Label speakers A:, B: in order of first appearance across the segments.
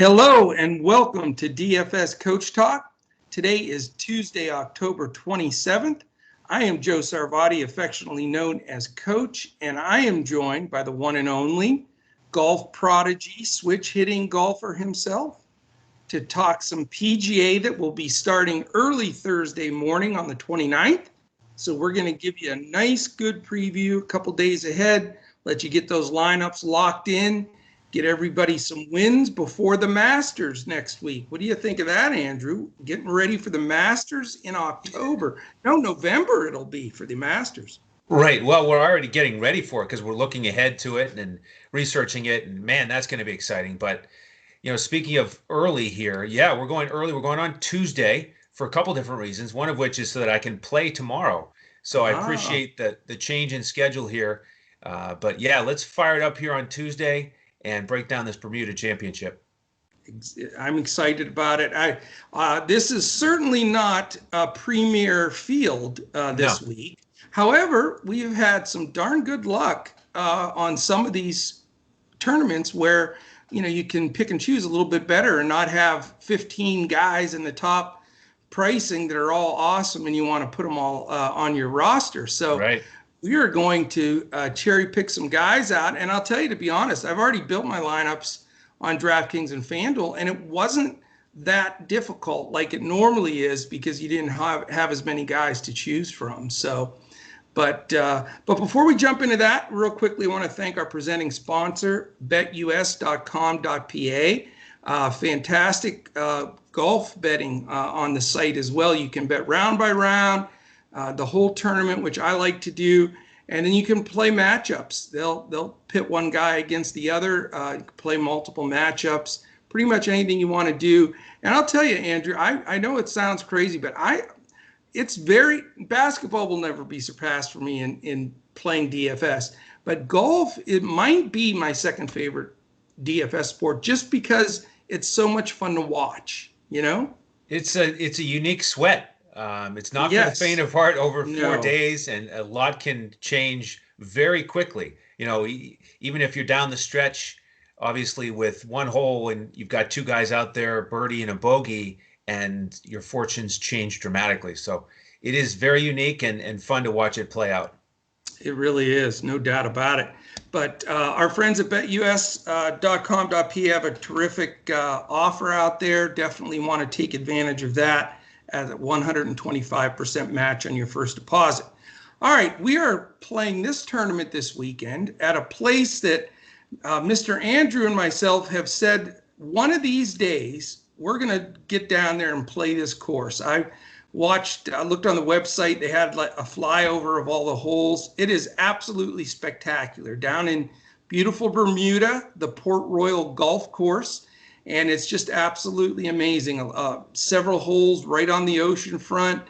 A: Hello and welcome to DFS Coach Talk. Today is Tuesday, October 27th. I am Joe Sarvati, affectionately known as Coach, and I am joined by the one and only golf prodigy, switch hitting golfer himself to talk some PGA that will be starting early Thursday morning on the 29th. So we're going to give you a nice, good preview a couple days ahead, let you get those lineups locked in. Get everybody some wins before the Masters next week. What do you think of that, Andrew? Getting ready for the Masters in October. No, November it'll be for the Masters.
B: Right. Well, we're already getting ready for it because we're looking ahead to it and researching it. And man, that's going to be exciting. But, speaking of early here, yeah, we're going early. We're going on Tuesday for a couple different reasons. One of which is so that I can play tomorrow. So I appreciate the change in schedule here. But yeah, let's fire it up here on Tuesday and break down this Bermuda Championship.
A: I'm excited about it. This is certainly not a premier field this week. However, we've had some darn good luck on some of these tournaments where, you can pick and choose a little bit better and not have 15 guys in the top pricing that are all awesome and you want to put them all on your roster. So
B: right.
A: We are going to cherry pick some guys out. And I'll tell you, to be honest, I've already built my lineups on DraftKings and FanDuel, and it wasn't that difficult like it normally is because you didn't have as many guys to choose from. So, but before we jump into that, real quickly, I want to thank our presenting sponsor, betus.com.pa. Fantastic golf betting on the site as well. You can bet round by round. The whole tournament, which I like to do, and then you can play matchups. They'll pit one guy against the other. You can play multiple matchups. Pretty much anything you want to do. And I'll tell you, Andrew, I know it sounds crazy, but basketball will never be surpassed for me in playing DFS. But golf, it might be my second favorite DFS sport just because it's so much fun to watch.
B: It's a unique sweat. It's not for the faint of heart over 4 days, and a lot can change very quickly. Even if you're down the stretch, obviously with one hole and you've got two guys out there, a birdie and a bogey, and your fortunes change dramatically. So it is very unique and fun to watch it play out.
A: It really is, no doubt about it. But our friends at betus.com.pa have a terrific offer out there. Definitely want to take advantage of that at a 125% match on your first deposit. All right, we are playing this tournament this weekend at a place that Mr. Andrew and myself have said one of these days we're going to get down there and play this course. I looked on the website. They had like a flyover of all the holes. It is absolutely spectacular. Down in beautiful Bermuda, the Port Royal Golf Course. And it's just absolutely amazing. Several holes right on the ocean front.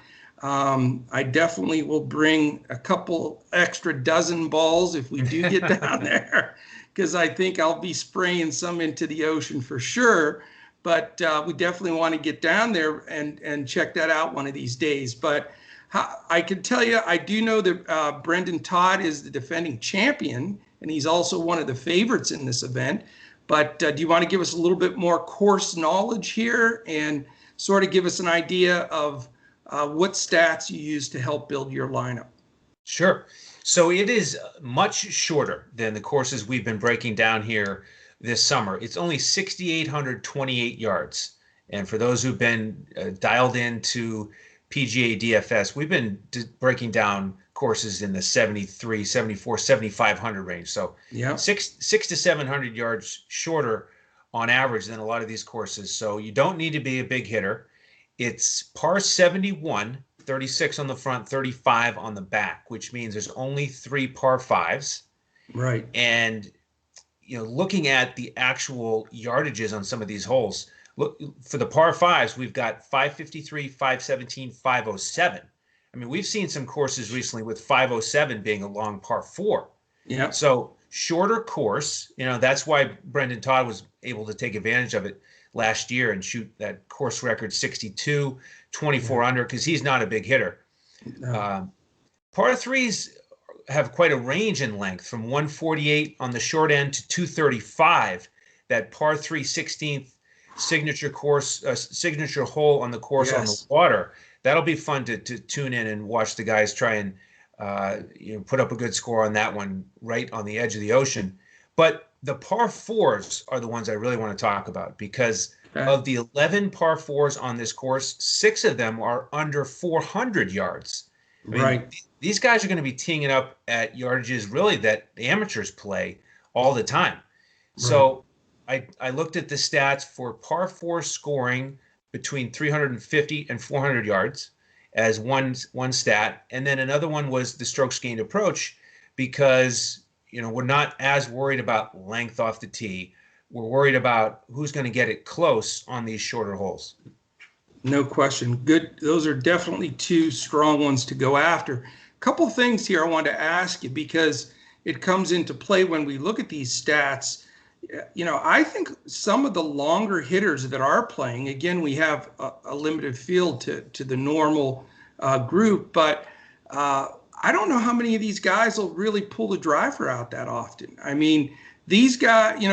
A: I definitely will bring a couple extra dozen balls if we do get down there, because I think I'll be spraying some into the ocean for sure. But we definitely want to get down there and check that out one of these days. But I can tell you, I do know that Brendan Todd is the defending champion, and he's also one of the favorites in this event. But do you want to give us a little bit more course knowledge here and sort of give us an idea of what stats you use to help build your lineup?
B: Sure. So it is much shorter than the courses we've been breaking down here this summer. It's only 6,828 yards. And for those who've been dialed into PGA DFS, we've been breaking down courses in the 73, 74, 7,500 range. So yeah, 600 to 700 yards shorter on average than a lot of these courses. So you don't need to be a big hitter. It's par 71, 36 on the front, 35 on the back, which means there's only 3 par 5s.
A: Right.
B: And, looking at the actual yardages on some of these holes, look, for the par 5s, we've got 553, 517, 507. I mean, we've seen some courses recently with 507 being a long par 4.
A: Yeah.
B: So shorter course, that's why Brendan Todd was able to take advantage of it last year and shoot that course record 62, 24 under, because he's not a big hitter. No. Par 3s have quite a range in length, from 148 on the short end to 235. That par 3 16th signature course, signature hole on the course on the
A: Yes.
B: water. That'll be fun to tune in and watch the guys try and put up a good score on that one right on the edge of the ocean. But the par fours are the ones I really want to talk about because
A: Okay.
B: of the 11 par fours on this course, 6 of them are under 400 yards. I mean,
A: Right.
B: these guys are going to be teeing it up at yardages really that amateurs play all the time.
A: Right.
B: So I looked at the stats for par four scoring between 350 and 400 yards as one stat, and then another one was the strokes gained approach because we're not as worried about length off the tee. We're worried about who's going to get it close on these shorter holes.
A: No question. Good. Those are definitely two strong ones to go after. A couple things here I want to ask you because it comes into play when we look at these stats. I think some of the longer hitters that are playing, again, we have a limited field to the normal group, but I don't know how many of these guys will really pull the driver out that often. I mean, these guys,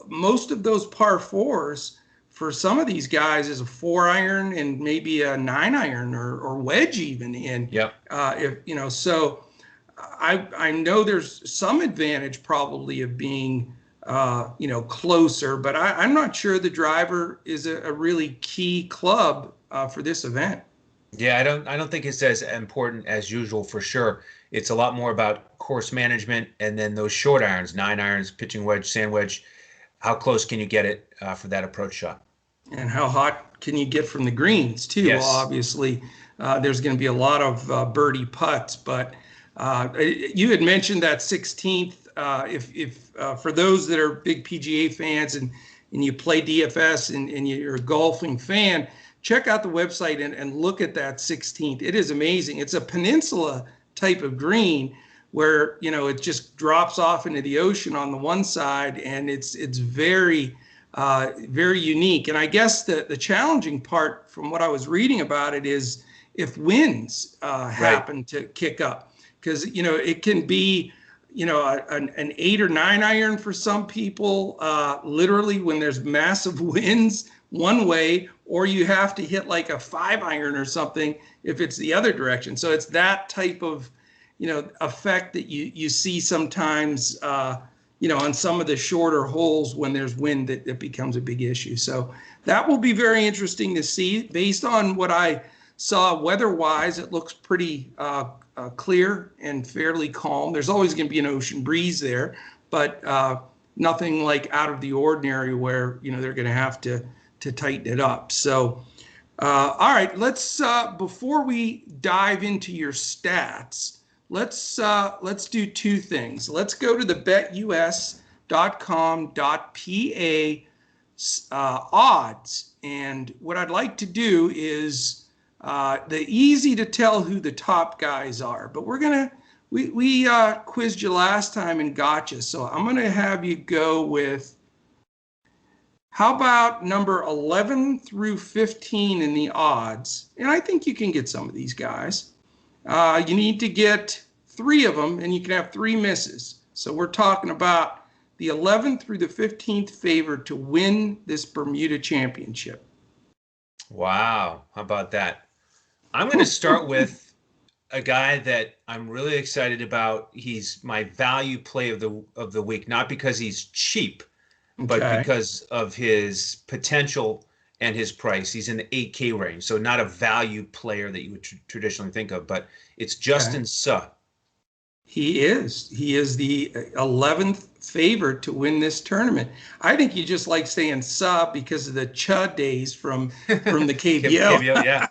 A: most of those par fours for some of these guys is a 4-iron and maybe a 9-iron or wedge even. And
B: Yep.
A: So I know there's some advantage probably of being closer, but I'm not sure the driver is a really key club for this event.
B: Yeah, I don't think it's as important as usual for sure. It's a lot more about course management and then those short irons, 9-irons, pitching wedge, sand wedge. How close can you get it for that approach shot?
A: And how hot can you get from the greens too?
B: Yes.
A: Well, obviously, there's going to be a lot of birdie putts, but you had mentioned that 16th. If for those that are big PGA fans and you play DFS and you're a golfing fan, check out the website and look at that 16th. It is amazing. It's a peninsula type of green where it just drops off into the ocean on the one side, and it's very very unique. And I guess the challenging part from what I was reading about it is if winds happen to kick up, because it can be an 8 or 9-iron for some people, literally when there's massive winds one way, or you have to hit like a 5-iron or something if it's the other direction. So it's that type of effect that you see sometimes on some of the shorter holes when there's wind that becomes a big issue. So that will be very interesting to see. Based on what I saw weather-wise, it looks pretty clear and fairly calm. There's always going to be an ocean breeze there, but nothing like out of the ordinary where they're going to have to tighten it up. So all right, let's before we dive into your stats, let's do two things. Let's go to the betus.com.pa odds, and what I'd like to do is the easy to tell who the top guys are, but we quizzed you last time and got you, so I'm gonna have you go with, how about number 11 through 15 in the odds? And I think you can get some of these guys. You need to get 3 of them, and you can have 3 misses. So we're talking about the 11th through the 15th favorite to win this Bermuda Championship.
B: Wow, how about that? I'm going to start with a guy that I'm really excited about. He's my value play of the week, not because he's cheap, but because of his potential and his price. He's in the 8K range, so not a value player that you would traditionally think of, but it's Justin Suh.
A: He is the 11th favorite to win this tournament. I think you just like saying Suh because of the Chud days from the KBO.
B: KBO, yeah.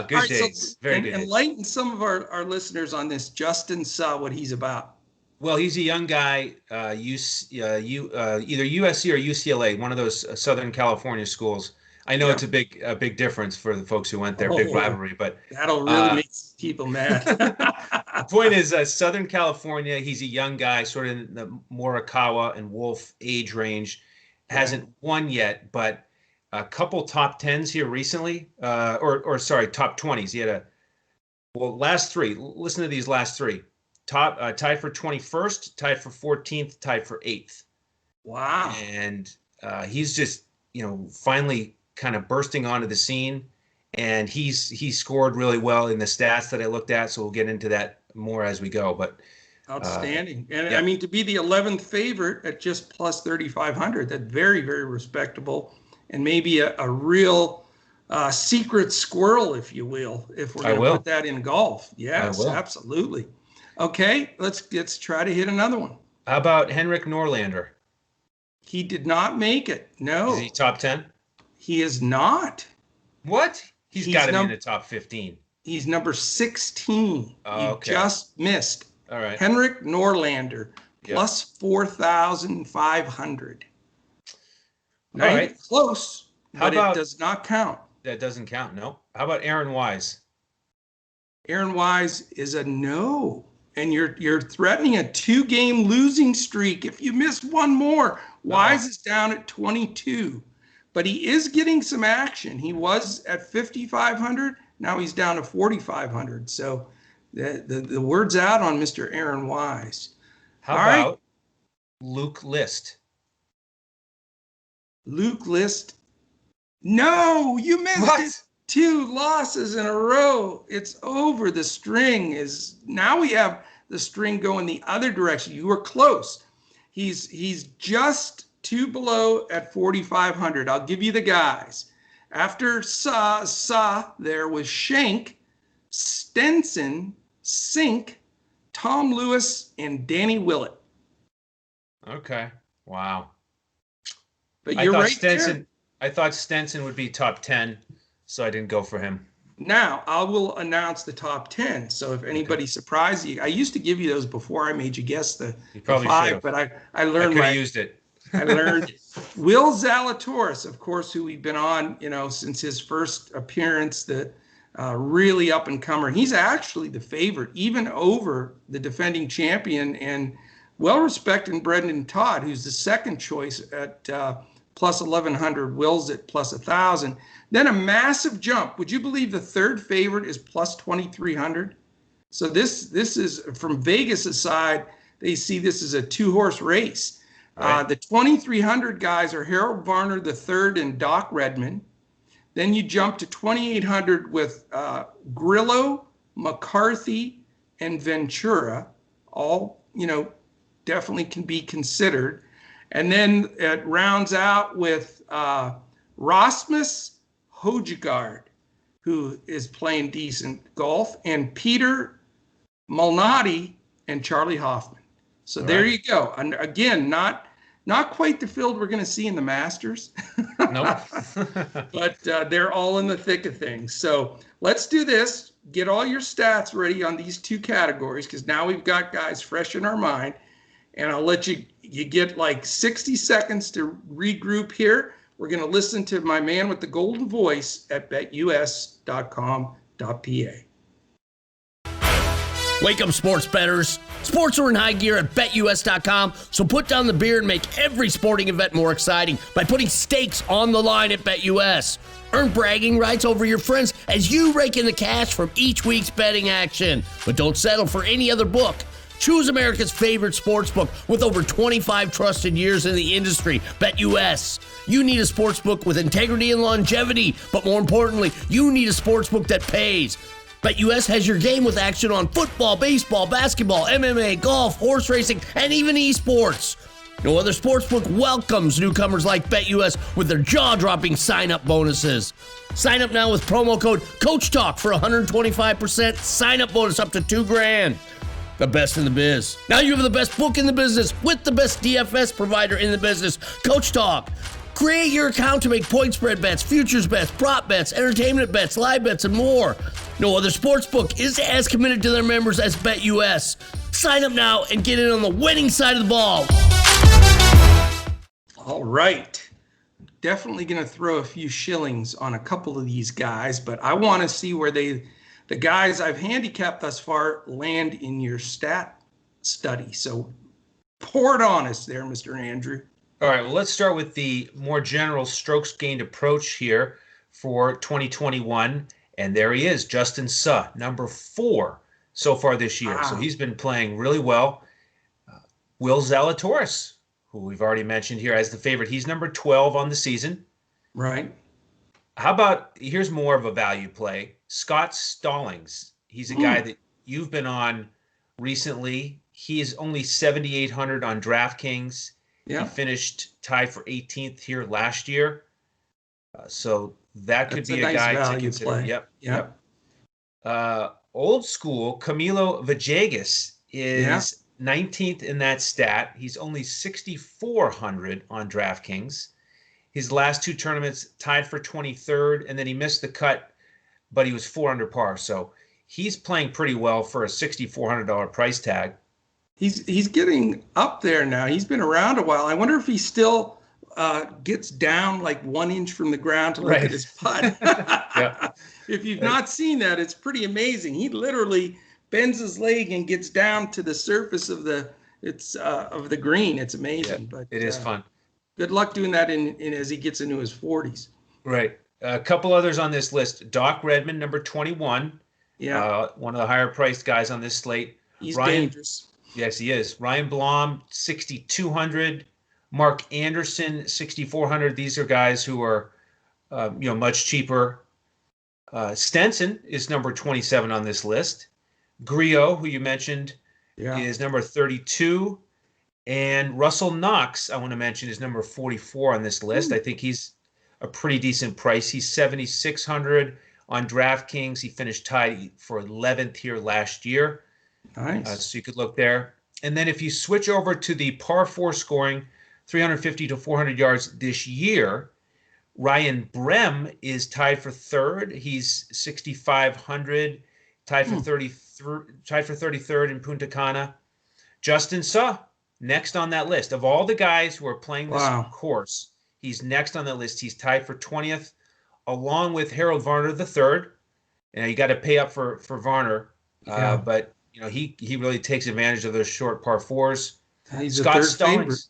B: Good
A: right,
B: days.
A: So,
B: Very good.
A: Enlighten some of our listeners on this Justin Suh, what he's about.
B: Well, he's a young guy, either USC or UCLA, one of those Southern California schools. I know it's a big difference for the folks who went there, big rivalry, but
A: that'll really make people mad.
B: The point is, Southern California, he's a young guy, sort of in the Morikawa and Wolf age range, hasn't won yet, but a couple top 10s here recently, top 20s. He had last 3. Listen to these last 3. Tied for 21st, tied for 14th, tied for 8th.
A: Wow.
B: And he's just finally kind of bursting onto the scene, and he scored really well in the stats that I looked at. So we'll get into that more as we go. But
A: outstanding. And
B: yeah.
A: I mean, to be the 11th favorite at just plus 3,500, that's very, very respectable, and maybe a real secret squirrel, if you will, if we're going to put that in golf. Yes, absolutely. Okay, let's try to hit another one.
B: How about Henrik Norlander?
A: He did not make it. No.
B: Is he top 10?
A: He is not.
B: What? He's got to be in the top 15.
A: He's number 16.
B: Okay.
A: You just missed.
B: All right.
A: Henrik Norlander, plus 4,500.
B: All right.
A: Close, but it does not count.
B: That doesn't count, no. How about Aaron Wise?
A: Aaron Wise is a no. And you're threatening a 2-game losing streak. If you miss one more, Wise is down at 22. But he is getting some action. He was at 5,500. Now he's down to 4,500. So the word's out on Mr. Aaron Wise.
B: How about Luke List?
A: Luke List. No, you missed it. 2 losses in a row. It's over. The string is now we have the string going the other direction. You were close. He's just 2 below at 4,500. I'll give you the guys. After Sa, there was Schenk, Stenson, Sink, Tom Lewis, and Danny Willett.
B: Okay. Wow.
A: But you're right
B: there. I thought Stenson would be top 10. So I didn't go for him.
A: Now, I will announce the top 10. So if anybody surprised you, I used to give you those before I made you guess the 5, but I learned
B: I used it.
A: I learned Will Zalatoris, of course, who we've been on, since his first appearance, the really up and comer. He's actually the favorite, even over the defending champion and well-respected Brendan Todd, who's the second choice at plus 1,100. Will's at plus 1,000. Then a massive jump. Would you believe the third favorite is plus 2,300? So this is, from Vegas' side, they see this as a 2-horse race. Right. The 2,300 guys are Harold Varner III and Doc Redman. Then you jump to 2,800 with Grillo, McCarthy, and Ventura. All, definitely can be considered. And then it rounds out with Rasmus Højgaard, who is playing decent golf, and Peter Malnati and Charlie Hoffman. So there you go. And again, not quite the field we're going to see in the Masters.
B: Nope.
A: But they're all in the thick of things. So let's do this. Get all your stats ready on these 2 categories, because now we've got guys fresh in our mind. And I'll let you get like 60 seconds to regroup here. We're going to listen to my man with the golden voice at betus.com.pa.
C: Wake up, sports bettors. Sports are in high gear at betus.com, so put down the beer and make every sporting event more exciting by putting stakes on the line at BetUS. Earn bragging rights over your friends as you rake in the cash from each week's betting action. But don't settle for any other book. Choose America's favorite sports book with over 25 trusted years in the industry, BetUS. You need a sports book with integrity and longevity, but more importantly, you need a sports book that pays. BetUS has your game with action on football, baseball, basketball, MMA, golf, horse racing, and even esports. No other sportsbook welcomes newcomers like BetUS with their jaw-dropping sign-up bonuses. Sign up now with promo code CoachTalk for 125% sign-up bonus up to $2,000. The best in the biz. Now you have the best book in the business with the best DFS provider in the business, Coach Talk. Create your account to make point spread bets, futures bets, prop bets, entertainment bets, live bets, and more. No other sportsbook is as committed to their members as BetUS. Sign up now and get in on the winning side of the ball.
A: All right. Definitely going to throw a few shillings on a couple of these guys, but I want to see where the guys I've handicapped thus far land in your stat study. So pour it on us there, Mr. Andrew.
B: All right, well, let's start with the more general strokes gained approach here for 2021. And there he is, Justin Suh, number 4 so far this year. Wow. So he's been playing really well. Will Zalatoris, who we've already mentioned here as the favorite, he's number 12 on the season.
A: Right.
B: How about, here's more of a value play. Scott Stallings. He's a guy that you've been on recently. He is only 7,800 on DraftKings. He
A: Yeah.
B: finished tied for 18th here last year. So that could
A: That's a
B: be a
A: nice
B: guy to
A: value
B: consider.
A: play.
B: Yep.
A: Yeah.
B: Yep. Old school, Camilo Villegas is 19th in that stat. He's only 6,400 on DraftKings. His last two tournaments tied for 23rd, and then he missed the cut, but he was 4 under par. So he's playing pretty well for a $6,400 price tag.
A: He's getting up there now. He's been around a while. I wonder if he still gets down like 1 inch from the ground to look at his putt.
B: Yeah.
A: If you've not seen that, it's pretty amazing. He literally bends his leg and gets down to the surface of the green. It's amazing.
B: Yeah,
A: but
B: it is fun.
A: Good luck doing that in as he gets into his 40s.
B: Right. A couple others on this list. Doc Redman, number 21.
A: Yeah.
B: One of the higher priced guys on this slate.
A: He's dangerous.
B: Yes, he is. Ryan Blom, 6,200. Mark Anderson, 6,400. These are guys who are, much cheaper. Stenson is number 27 on this list. Griot, who you mentioned, is number 32. And Russell Knox, I want to mention, is number 44 on this list. I think he's a pretty decent price. He's 7,600 on DraftKings. He finished tied for 11th here last year.
A: Nice.
B: So you could look there. And then if you switch over to the par 4 scoring, 350 to 400 yards this year, Ryan Brehm is tied for 3rd. He's 6,500, tied for 33rd in Punta Cana. Justin Suh, next on that list. Of all the guys who are playing this course, he's next on that list. He's tied for 20th, along with Harold Varner III. You got to pay up for Varner, but he really takes advantage of those short par 4s.
A: He's
B: Scott
A: a third
B: Stallings.
A: favorite.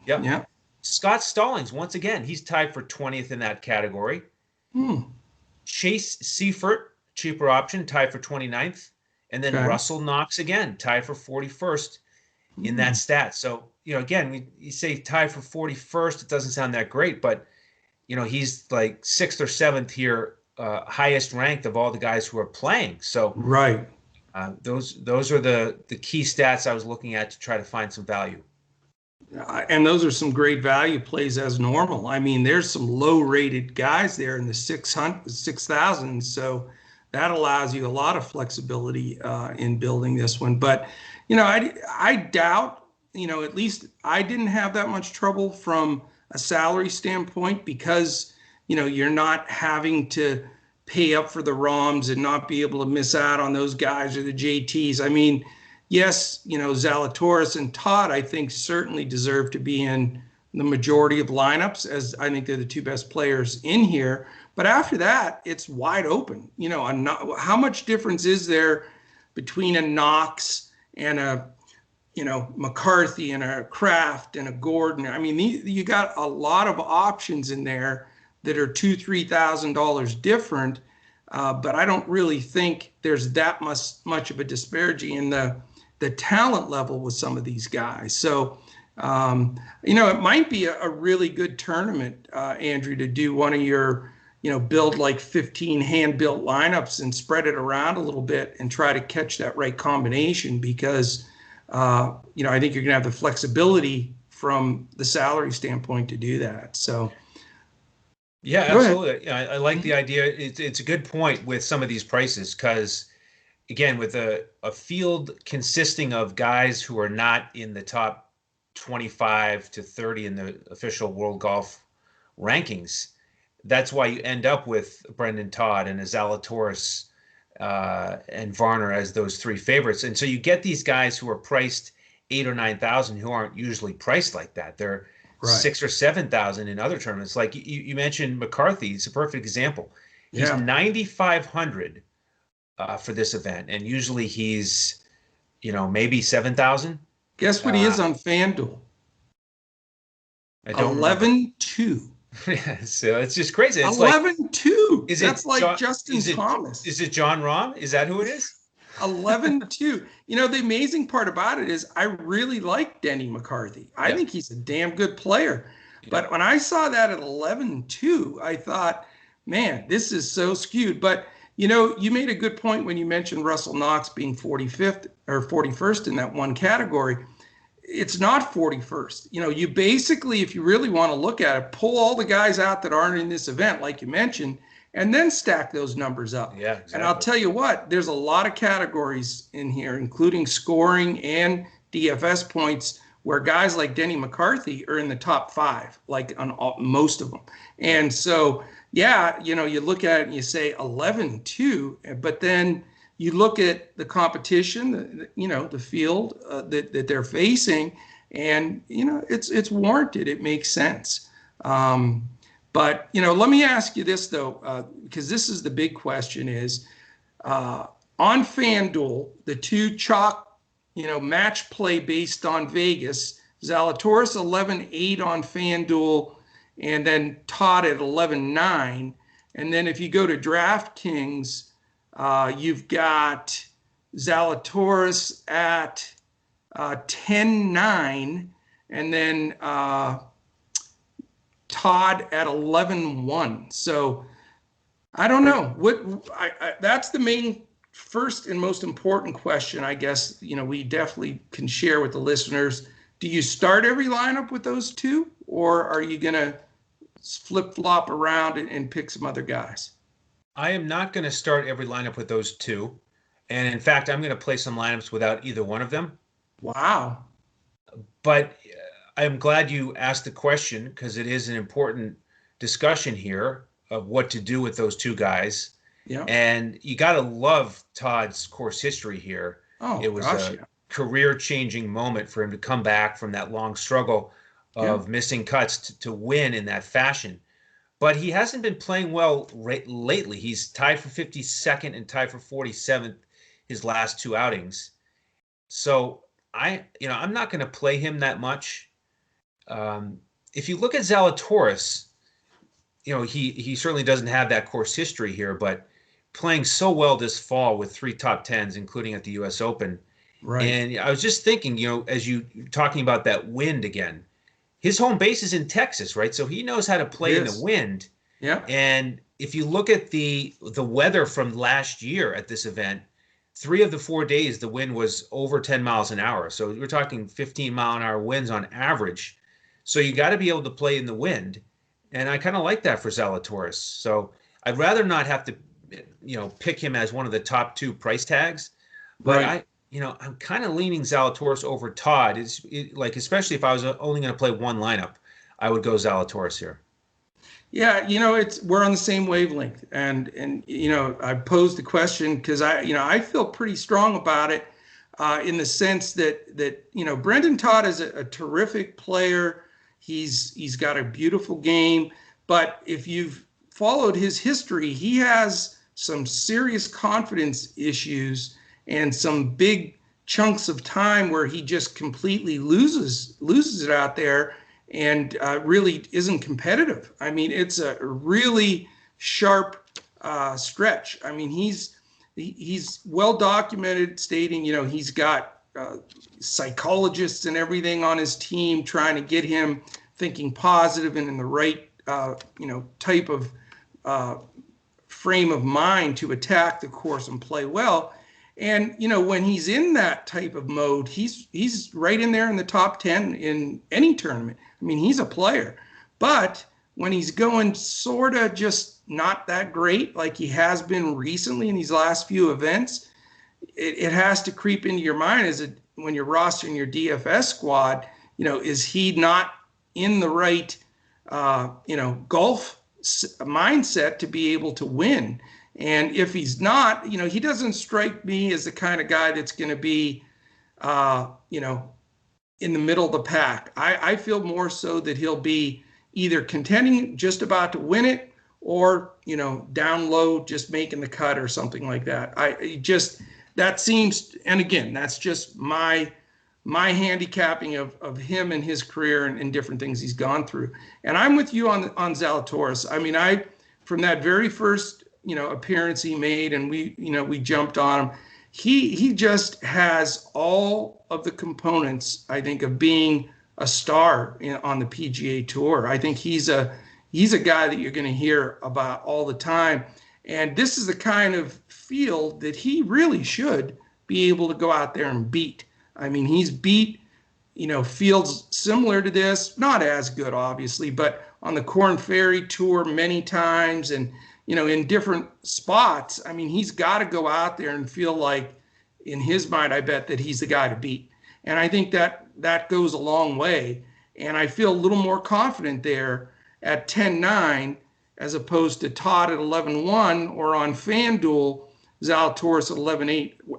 B: Yep.
A: Yeah.
B: Scott Stallings, once again, he's tied for 20th in that category. Chase Seifert, cheaper option, tied for 29th. And then Russell Knox again, tied for 41st in that stat. So, again, you say tied for 41st, it doesn't sound that great, but, he's like 6th or 7th here, highest ranked of all the guys who are playing. So
A: right.
B: Those are the key stats I was looking at to try to find some value.
A: And those are some great value plays as normal. I mean, there's some low-rated guys there in the 6,000. So that allows you a lot of flexibility in building this one. But, I doubt, at least I didn't have that much trouble from a salary standpoint because, you're not having to pay up for the ROMs and not be able to miss out on those guys or the JTs. I mean, yes, Zalatoris and Todd, I think, certainly deserve to be in the majority of lineups, as I think they're the two best players in here. But after that, it's wide open. How much difference is there between a Knox and a, McCarthy and a Kraft and a Gordon? I mean, you got a lot of options in there that are $2,000-$3,000 different. But I don't really think there's that much of a disparity in the talent level with some of these guys. So, it might be a really good tournament, Andrew, to do one of your, build like 15 hand-built lineups and spread it around a little bit and try to catch that right combination because, I think you're going to have the flexibility from the salary standpoint to do that. So,
B: yeah, absolutely. I like the idea. It's a good point with some of these prices because, again, with a field consisting of guys who are not in the top 25 to 30 in the official World Golf rankings, that's why you end up with Brendan Todd and a Zalatoris and Varner as those three favorites. And so you get these guys who are priced 8,000 or 9,000 who aren't usually priced like that. They're 6,000 or 7,000 in other tournaments. Like you mentioned McCarthy, it's a perfect example. He's 9,500 for this event, and usually he's, maybe 7,000.
A: Guess what he is on FanDuel?
B: I don't
A: 11-2.
B: So it's just crazy. It's
A: 11-2. That's like Justin Thomas.
B: Is it John Rahm? Is that who it is?
A: 11-2. The amazing part about it is I really like Denny McCarthy. I think he's a damn good player. But when I saw that at 11-2, I thought, man, this is so skewed. But, you made a good point when you mentioned Russell Knox being 45th or 41st in that one category. It's not 41st. You basically, if you really want to look at it, pull all the guys out that aren't in this event, like you mentioned, and then stack those numbers up.
B: Yeah, exactly.
A: And I'll tell you what, there's a lot of categories in here, including scoring and DFS points, where guys like Denny McCarthy are in the top 5, like on most of them. And so, yeah, you look at it and you say 11-2, but then you look at the competition, the field that they're facing, and, it's warranted. It makes sense. But, let me ask you this, though, because this is the big question is, on FanDuel, the two chalk, match play based on Vegas, Zalatoris 11-8 on FanDuel, and then Todd at 11-9. And then if you go to DraftKings, you've got Zalatoris at 10-9, and then Todd at 11-1. So I don't know that's the main first and most important question, I guess, we definitely can share with the listeners. Do you start every lineup with those two, or are you going to flip-flop around and pick some other guys?
B: I am not going to start every lineup with those two. And in fact, I'm going to play some lineups without either one of them.
A: Wow.
B: But I'm glad you asked the question, because it is an important discussion here of what to do with those two guys.
A: Yeah.
B: And you got to love Todd's course history here.
A: Oh,
B: it was a career-changing moment for him to come back from that long struggle of missing cuts to win in that fashion. But he hasn't been playing well lately. He's tied for 52nd and tied for 47th his last two outings. So I'm not going to play him that much. If you look at Zalatoris, he certainly doesn't have that course history here, but playing so well this fall with 3 top 10s, including at the U.S. Open.
A: Right.
B: And I was just thinking, as you're talking about that wind again, his home base is in Texas, right? So he knows how to play in the wind.
A: Yeah.
B: And if you look at the weather from last year at this event, 3 of the 4 days, the wind was over 10 miles an hour. So we're talking 15-mile-an-hour winds on average. So you got to be able to play in the wind. And I kind of like that for Zalatoris. So I'd rather not have to, pick him as one of the top 2 price tags. But
A: right.
B: I'm kind of leaning Zalatoris over Todd. Especially if I was only going to play one lineup, I would go Zalatoris here.
A: Yeah, we're on the same wavelength, and I posed the question because I feel pretty strong about it, in the sense that Brendan Todd is a terrific player. He's got a beautiful game, but if you've followed his history, he has some serious confidence issues and some big chunks of time where he just completely loses it out there and really isn't competitive. I mean, it's a really sharp stretch. I mean, he's well documented, stating, he's got psychologists and everything on his team trying to get him thinking positive and in the right, type of frame of mind to attack the course and play well. And, when he's in that type of mode, he's right in there in the top 10 in any tournament. I mean, he's a player. But when he's going sort of just not that great, like he has been recently in these last few events, it has to creep into your mind when you're rostering your DFS squad, is he not in the right, golf mindset to be able to win? And if he's not, he doesn't strike me as the kind of guy that's going to be, in the middle of the pack. I feel more so that he'll be either contending, just about to win it, or, down low, just making the cut or something like that. That seems, and again, that's just my handicapping of him and his career and different things he's gone through. And I'm with you on Zalatoris. I mean, from that very first, appearance he made, and we jumped on him. He just has all of the components, I think, of being a star on the PGA Tour. I think he's a guy that you're going to hear about all the time. And this is the kind of field that he really should be able to go out there and beat. I mean, he's beat, fields similar to this, not as good, obviously, but on the Korn Ferry Tour many times and, in different spots. I mean, he's got to go out there and feel like, in his mind, I bet that he's the guy to beat. And I think that goes a long way. And I feel a little more confident there at 10-9 as opposed to Todd at 11-1 or on FanDuel, Zalatoris at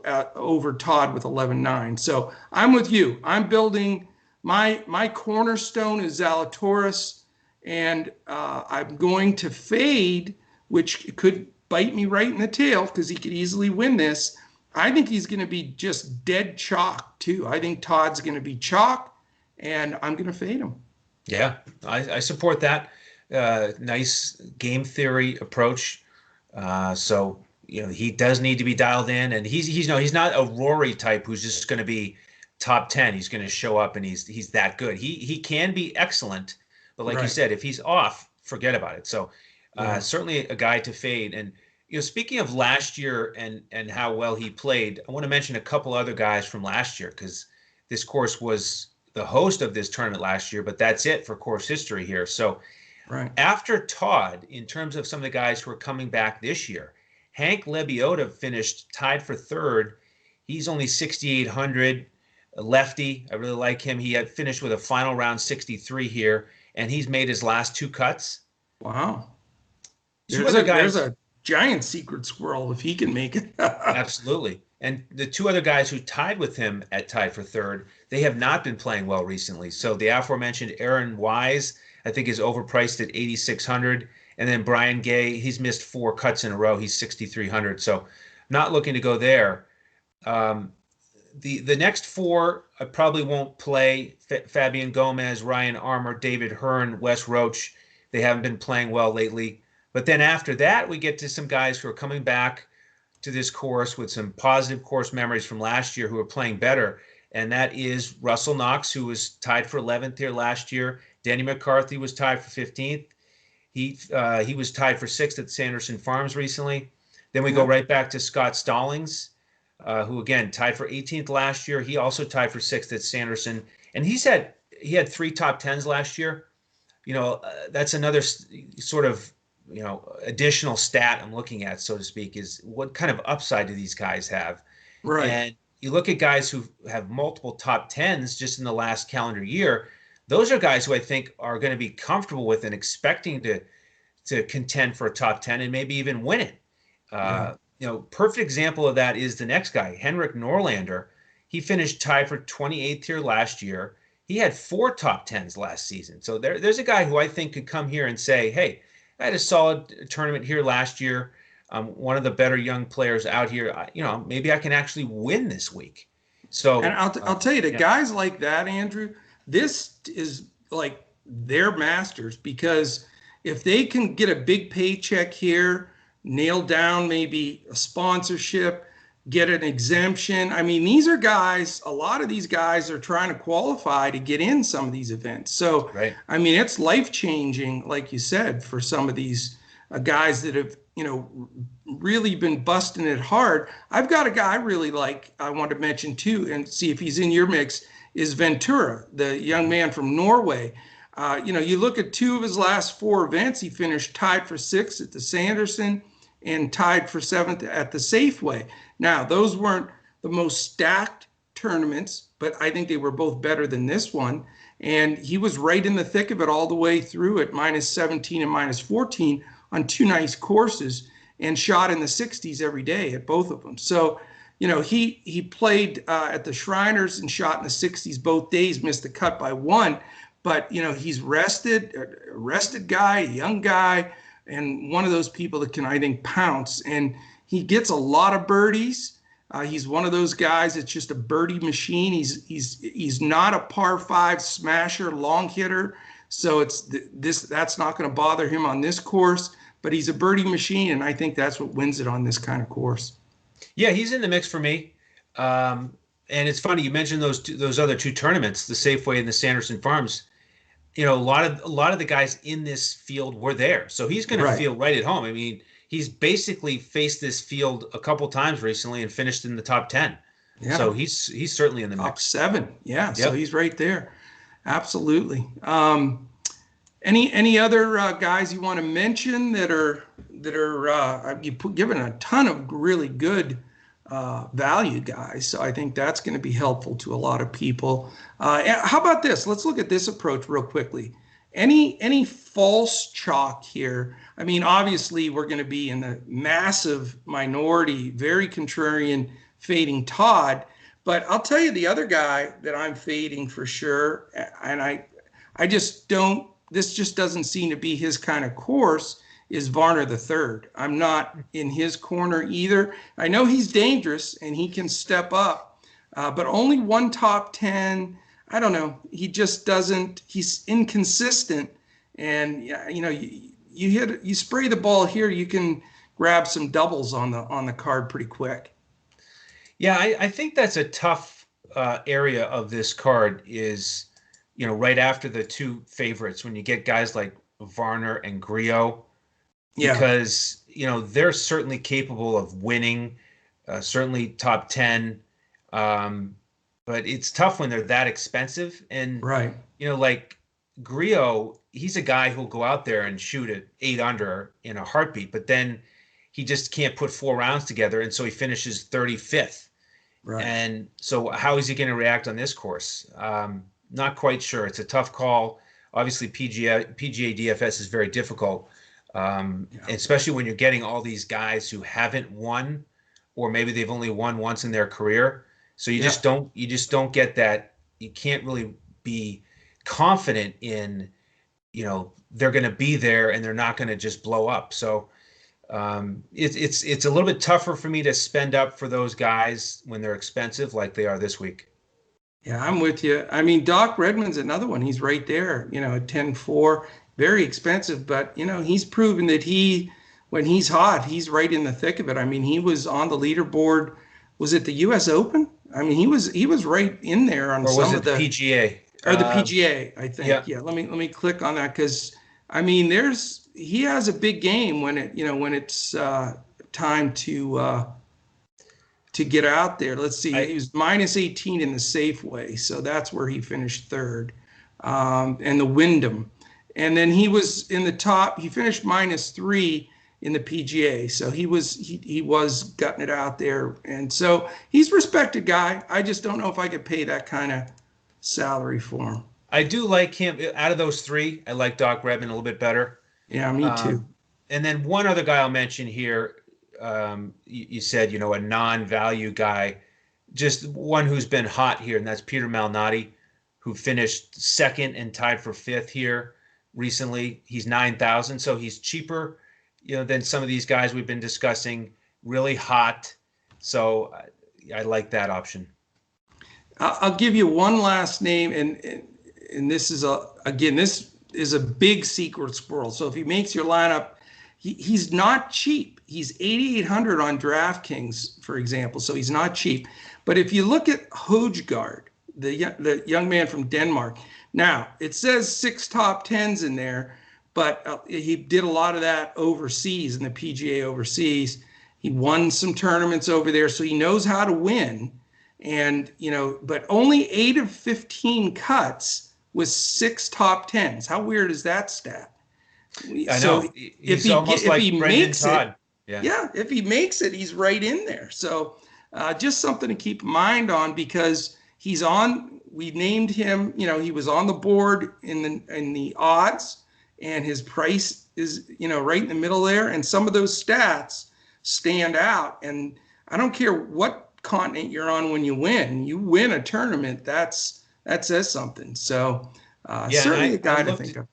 A: 11-8 over Todd with 11-9. So I'm with you. I'm building my cornerstone is Zalatoris, and I'm going to fade, which could bite me right in the tail because he could easily win this. I think he's going to be just dead chalk too. I think Todd's going to be chalk, and I'm going to fade him.
B: Yeah, I support that. Nice game theory approach. So he does need to be dialed in, and he's not a Rory type who's just going to be top 10. He's going to show up and he's that good. He can be excellent, but like you said, if he's off, forget about it. So certainly a guy to fade. And speaking of last year and how well he played, I want to mention a couple other guys from last year because this course was the host of this tournament last year, but that's it for course history here. So after Todd, in terms of some of the guys who are coming back this year, Hank Lebioda finished tied for third. He's only 6,800, a lefty. I really like him. He had finished with a final round 63 here, and he's made his last 2 cuts.
A: Wow.
B: There's
A: a giant secret squirrel if he can make it.
B: Absolutely. And the 2 other guys who tied with him at tied for third, they have not been playing well recently. So the aforementioned Aaron Wise, I think, is overpriced at 8,600. And then Brian Gay, he's missed 4 cuts in a row. He's 6,300. So not looking to go there. The next 4, I probably won't play. Fabian Gomez, Ryan Armour, David Hearn, Wes Roach. They haven't been playing well lately. But then after that, we get to some guys who are coming back to this course with some positive course memories from last year who are playing better. And that is Russell Knox, who was tied for 11th here last year. Danny McCarthy was tied for 15th. He was tied for 6th at Sanderson Farms recently. Then we go right back to Scott Stallings, who again tied for 18th last year. He also tied for 6th at Sanderson, and he had 3 top 10s last year. That's another sort of additional stat I'm looking at, so to speak, is what kind of upside do these guys have?
A: Right.
B: And you look at guys who have multiple top 10s just in the last calendar year. Those are guys who I think are going to be comfortable with and expecting to contend for a top 10 and maybe even win it. Perfect example of that is the next guy, Henrik Norlander. He finished tied for 28th here last year. He had 4 top 10s last season. So there's a guy who I think could come here and say, hey, I had a solid tournament here last year. One of the better young players out here. Maybe I can actually win this week. So,
A: and I'll tell you, guys like that, Andrew, this is like their masters, because if they can get a big paycheck here, nail down maybe a sponsorship, get an exemption. I mean, these are guys, a lot of these guys are trying to qualify to get in some of these events. So, I mean, it's life-changing, like you said, for some of these guys that have, really been busting it hard. I've got a guy I really like, I want to mention too, and see if he's in your mix, is Ventura, the young man from Norway. You look at 2 of his last 4 events, he finished tied for 6th at the Sanderson and tied for 7th at the Safeway. Now, those weren't the most stacked tournaments, but I think they were both better than this one. And he was right in the thick of it all the way through at -17 and -14 on 2 nice courses, and shot in the 60s every day at both of them. So, he played at the Shriners and shot in the 60s both days, missed the cut by 1. But, he's a rested guy, a young guy, and one of those people that can, I think, pounce. And he gets a lot of birdies. He's one of those guys that's just a birdie machine. He's not a par 5 smasher, long hitter. So that's not going to bother him on this course. But he's a birdie machine, and I think that's what wins it on this kind of course.
B: Yeah, he's in the mix for me. And it's funny you mentioned those other two tournaments, the Safeway and the Sanderson Farms. You know, a lot of the guys in this field were there, so he's going to
A: Right.
B: feel right at home. I mean, he's basically faced this field a couple times recently and finished in the top 10.
A: Yeah.
B: So he's certainly in the
A: Top
B: mix.
A: 7. Yeah. So
B: Yep.
A: he's right there. Absolutely. Any other guys you want to mention that are given a ton of really good value guys. So I think that's going to be helpful to a lot of people. How about this? Let's look at this approach real quickly. Any false chalk here? I mean, obviously we're going to be in the massive minority, very contrarian, fading Todd. But I'll tell you the other guy that I'm fading for sure, and I just don't. This just doesn't seem to be his kind of course. Is Varner the third? I'm not in his corner either. I know he's dangerous and he can step up, but only one top 10. I don't know. He just doesn't. He's inconsistent, and you know, you spray the ball here, you can grab some doubles on the card pretty quick.
B: Yeah, I think that's a tough area of this card is, you know, right after the two favorites, when you get guys like Varner and Griot,
A: Yeah.
B: because, you know, they're certainly capable of winning, certainly top 10. But it's tough when they're that expensive. And,
A: Right.
B: you know, like Griot, he's a guy who'll go out there and shoot at 8 under in a heartbeat, but then he just can't put 4 rounds together. And so he finishes 35th.
A: Right.
B: And so how is he going to react on this course? Not quite sure. It's a tough call. Obviously, PGA DFS is very difficult, especially when you're getting all these guys who haven't won, or maybe they've only won once in their career. So you just don't get that. You can't really be confident in, you know, they're going to be there and they're not going to just blow up. So it's a little bit tougher for me to spend up for those guys when they're expensive like they are this week.
A: Yeah, I'm with you. I mean, Doc Redman's another one. He's right there, you know, at 10-4, very expensive, but, you know, he's proven that when he's hot, he's right in the thick of it. I mean, he was on the leaderboard. Was it the U.S. Open? I mean, he was right in there on some of the
B: PGA
A: or the PGA, I think. Yeah. Let me click on that because, I mean, he has a big game when it's time to get out there. Let's see. He was minus 18 in the Safeway, so that's where he finished third, and the Wyndham, and then he was in the top. He finished minus 3 in the PGA, so he was gutting it out there, and so he's a respected guy. I just don't know if I could pay that kind of salary for him.
B: I do like him. Out of those 3, I like Doc Redman a little bit better.
A: Yeah, me too.
B: And then one other guy I'll mention here. You said, you know, a non-value guy, just one who's been hot here, and that's Peter Malnati, who finished 2nd and tied for 5th here recently. He's 9,000, so he's cheaper, you know, than some of these guys we've been discussing. Really hot, so I like that option.
A: I'll give you one last name, and this is a big secret squirrel. So if he makes your lineup, he's not cheap. He's 8,800 on DraftKings, for example, so he's not cheap. But if you look at Højgaard, the young man from Denmark, now it says 6 top 10s in there, but he did a lot of that overseas in the PGA overseas. He won some tournaments over there, so he knows how to win. And, you know, but only 8 of 15 cuts with 6 top 10s. How weird is that stat?
B: I know. He's almost like Brendan Todd.
A: Yeah, if he makes it, he's right in there. So just something to keep in mind on, because we named him, you know, he was on the board in the odds, and his price is, you know, right in the middle there. And some of those stats stand out. And I don't care what continent you're on when you win a tournament, that says something. So certainly a guy to think of.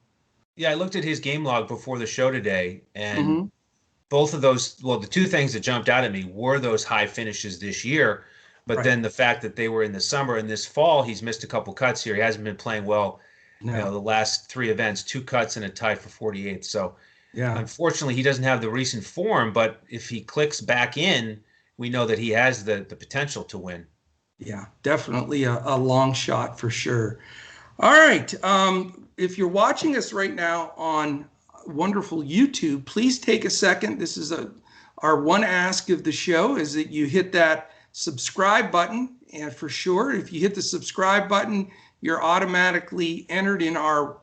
B: Yeah, I looked at his game log before the show today, and both of those, well, the 2 things that jumped out at me were those high finishes this year, but then the fact that they were in the summer and this fall, he's missed a couple cuts here. He hasn't been playing well. No. You know, the last 3 events, 2 cuts and a tie for 48. So unfortunately, he doesn't have the recent form, but if he clicks back in, we know that he has the potential to win.
A: Yeah, definitely a long shot for sure. All right. If you're watching us right now on wonderful YouTube, please take a second. This is our one ask of the show is that you hit that subscribe button. And for sure, if you hit the subscribe button, you're automatically entered in our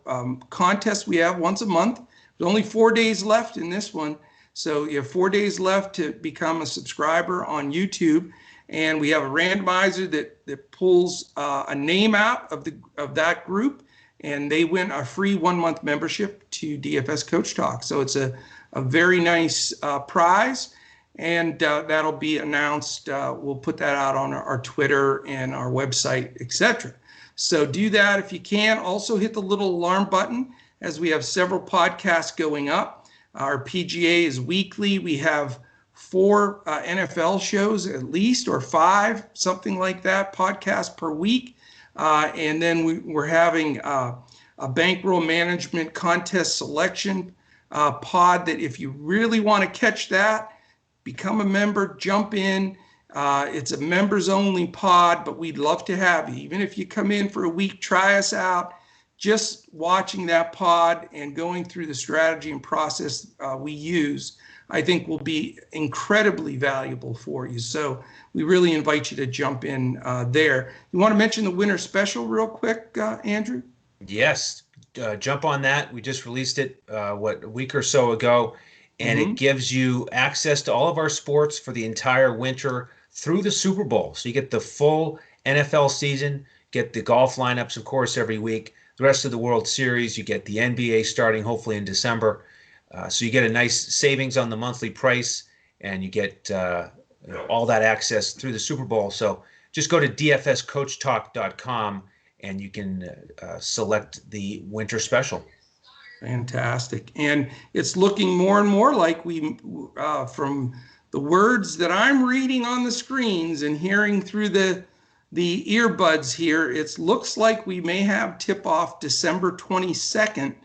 A: contest we have once a month. There's only 4 days left in this one. So you have 4 days left to become a subscriber on YouTube. And we have a randomizer that pulls a name out of that group, and they win a free 1 month membership to DFS Coach Talk. So it's a very nice prize, and that'll be announced. We'll put that out on our Twitter and our website, etc. So do that if you can. Also hit the little alarm button as we have several podcasts going up. Our PGA is weekly. We have 4 NFL shows at least, or 5, something like that, podcasts per week. And then we're having a bankroll management contest selection pod that if you really want to catch that, become a member, jump in. It's a members only pod, but we'd love to have you. Even if you come in for a week, try us out. Just watching that pod and going through the strategy and process we use, I think will be incredibly valuable for you. So we really invite you to jump in there. You want to mention the winter special real quick, Andrew?
B: Yes, jump on that. We just released it, a week or so ago, and it gives you access to all of our sports for the entire winter through the Super Bowl. So you get the full NFL season, get the golf lineups, of course, every week. The rest of the World Series, you get the NBA starting hopefully in December. So you get a nice savings on the monthly price, and you get all that access through the Super Bowl. So just go to dfscoachtalk.com, and you can select the winter special.
A: Fantastic. And it's looking more and more like from the words that I'm reading on the screens and hearing through the earbuds here, it looks like we may have tip-off December 22nd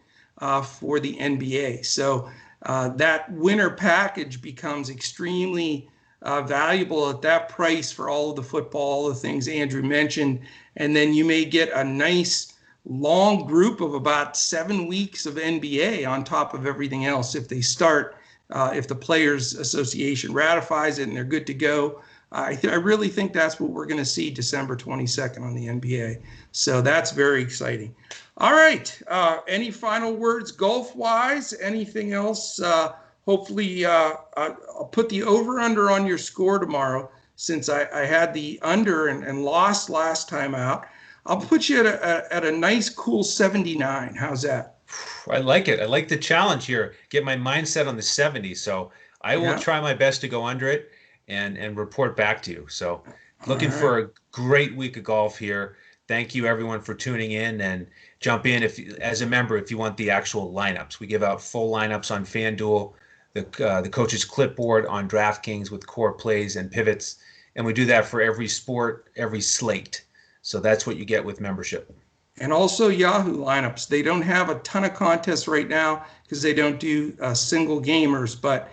A: for the NBA. So that winter package becomes extremely valuable at that price for all of the football, all the things Andrew mentioned. And then you may get a nice long group of about 7 weeks of NBA on top of everything else if they start, if the Players Association ratifies it and they're good to go. I really think that's what we're going to see December 22nd on the NBA. So that's very exciting. All right. Any final words golf-wise? Anything else? Hopefully, I'll put the over-under on your score tomorrow since I had the under and lost last time out. I'll put you at a nice, cool 79. How's that?
B: I like it. I like the challenge here. Get my mindset on the 70. So I will try my best to go under it and report back to you. So looking for a great week of golf here. Thank you everyone for tuning in, and jump in as a member if you want the actual lineups. We give out full lineups on FanDuel, the coach's clipboard on DraftKings with core plays and pivots, and we do that for every sport, every slate. So that's what you get with membership.
A: And also Yahoo lineups. They don't have a ton of contests right now because they don't do single gamers, but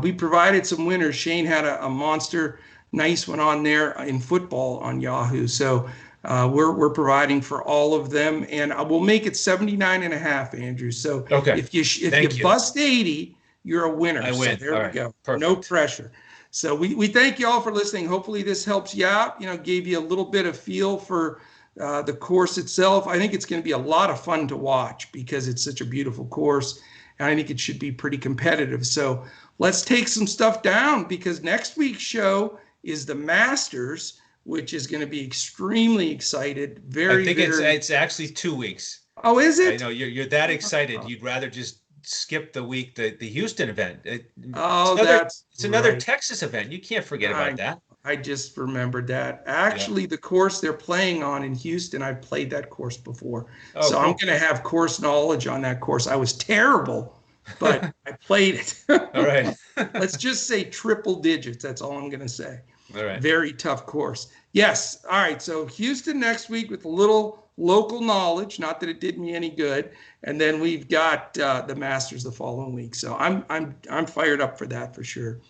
A: we provided some winners. Shane had a monster nice one on there in football on Yahoo. So we're providing for all of them, and we'll make it 79.5, Andrew. So if you bust 80, you're a winner.
B: I win.
A: So there we go.
B: Perfect.
A: No pressure. So we thank you all for listening. Hopefully this helps you out. Gave you a little bit of feel for the course itself. I think it's going to be a lot of fun to watch because it's such a beautiful course, and I think it should be pretty competitive. So let's take some stuff down because next week's show is the Masters, which is going to be extremely excited. I think
B: it's actually 2 weeks.
A: Oh, is it?
B: I know you're that excited. You'd rather just skip the week, the Houston event. It's another Texas event. You can't forget about that.
A: I just remembered that. Actually, the course they're playing on in Houston, I've played that course before. So cool. I'm going to have course knowledge on that course. I was terrible, but I played it.
B: All right.
A: Let's just say triple digits. That's all I'm going to say.
B: All right.
A: Very tough course. Yes. All right. So Houston next week with a little local knowledge. Not that it did me any good. And then we've got the Masters the following week. So I'm fired up for that for sure.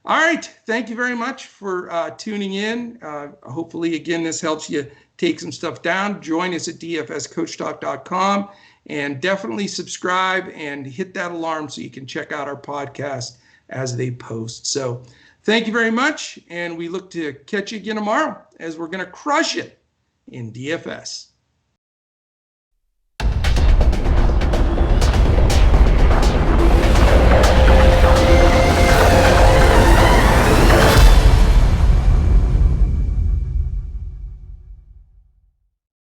A: All right. Thank you very much for tuning in. Hopefully, again, this helps you take some stuff down. Join us at dfscoachtalk.com and definitely subscribe and hit that alarm so you can check out our podcast as they post. So thank you very much. And we look to catch you again tomorrow as we're going to crush it in DFS.